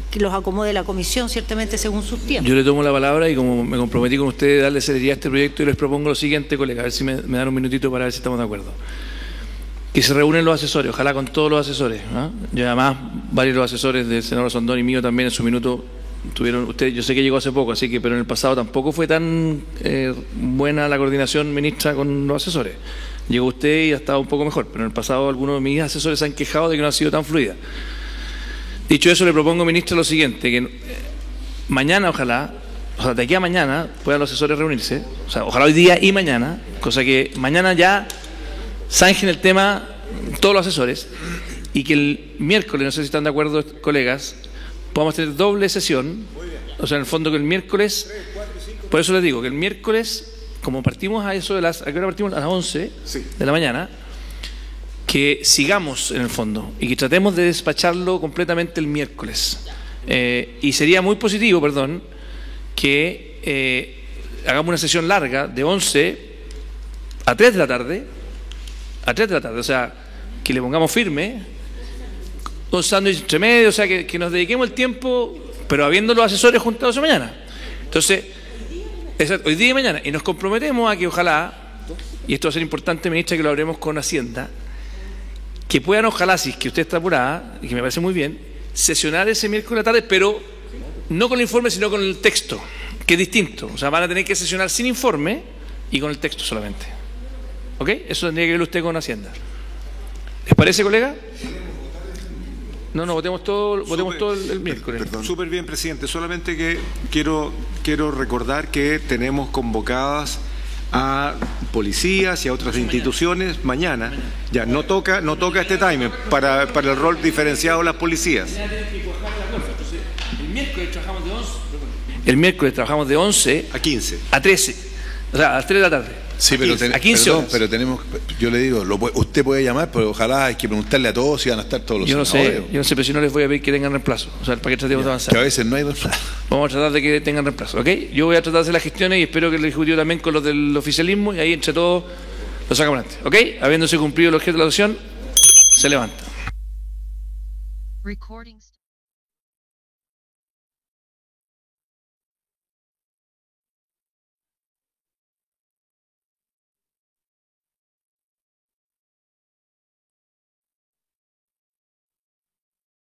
que los acomode la comisión, ciertamente según sus tiempos. Yo le tomo la palabra y como me comprometí con ustedes darle celeridad a este proyecto, y les propongo lo siguiente, colega, a ver si me dan un minutito para ver si estamos de acuerdo. Que se reúnen los asesores, ojalá con todos los asesores, ¿eh? Y además varios de los asesores del senador Sondón y mío también en su minuto tuvieron, usted, yo sé que llegó hace poco, así que, pero en el pasado tampoco fue tan buena la coordinación, ministra, con los asesores. Llegó usted y ha estado un poco mejor, pero en el pasado algunos de mis asesores se han quejado de que no ha sido tan fluida. Dicho eso, le propongo, ministra, lo siguiente, que mañana ojalá, o sea, de aquí a mañana puedan los asesores reunirse, o sea, ojalá hoy día y mañana, cosa que mañana ya zanjen el tema todos los asesores y que el miércoles, no sé si están de acuerdo, colegas, podamos tener doble sesión. O sea, en el fondo que el miércoles, por eso les digo que el miércoles, como partimos a eso de ¿a qué hora partimos? A las 11 de la mañana, que sigamos en el fondo y que tratemos de despacharlo completamente el miércoles. Y sería muy positivo, que hagamos una sesión larga de 11 a 3 de la tarde, o sea, que le pongamos firme, un sándwich entre medio, o sea, que nos dediquemos el tiempo, pero habiendo los asesores juntados esa mañana. Entonces, hoy día y mañana, y nos comprometemos a que ojalá, y esto va a ser importante, ministra, que lo hablemos con Hacienda, que puedan, ojalá, si es que usted está apurada, y que me parece muy bien, sesionar ese miércoles a la tarde, pero no con el informe, sino con el texto, que es distinto. O sea, van a tener que sesionar sin informe y con el texto solamente. ¿Ok? Eso tendría que ver usted con Hacienda. ¿Les parece, colega? No, votemos todo el miércoles. Súper bien, presidente. Solamente que quiero recordar que tenemos convocadas a policías y a otras instituciones mañana. Ya, no toca este timing para el rol diferenciado de las policías. El miércoles trabajamos de 11 a 15. A 13. O sea, a las 3 de la tarde. Sí, pero, a 15 horas. Pero tenemos, yo le digo, usted puede llamar, pero ojalá hay que preguntarle a todos si van a estar todos los senadores. Yo no sé, pero si no les voy a pedir que tengan reemplazo. O sea, para que tratemos de avanzar. Que a veces no hay reemplazo. Vamos a tratar de que tengan reemplazo, ¿ok? Yo voy a tratar de hacer las gestiones y espero que el Ejecutivo también con los del oficialismo y ahí entre todos lo sacamos adelante, ¿ok? Habiéndose cumplido el objeto de la sesión, se levanta.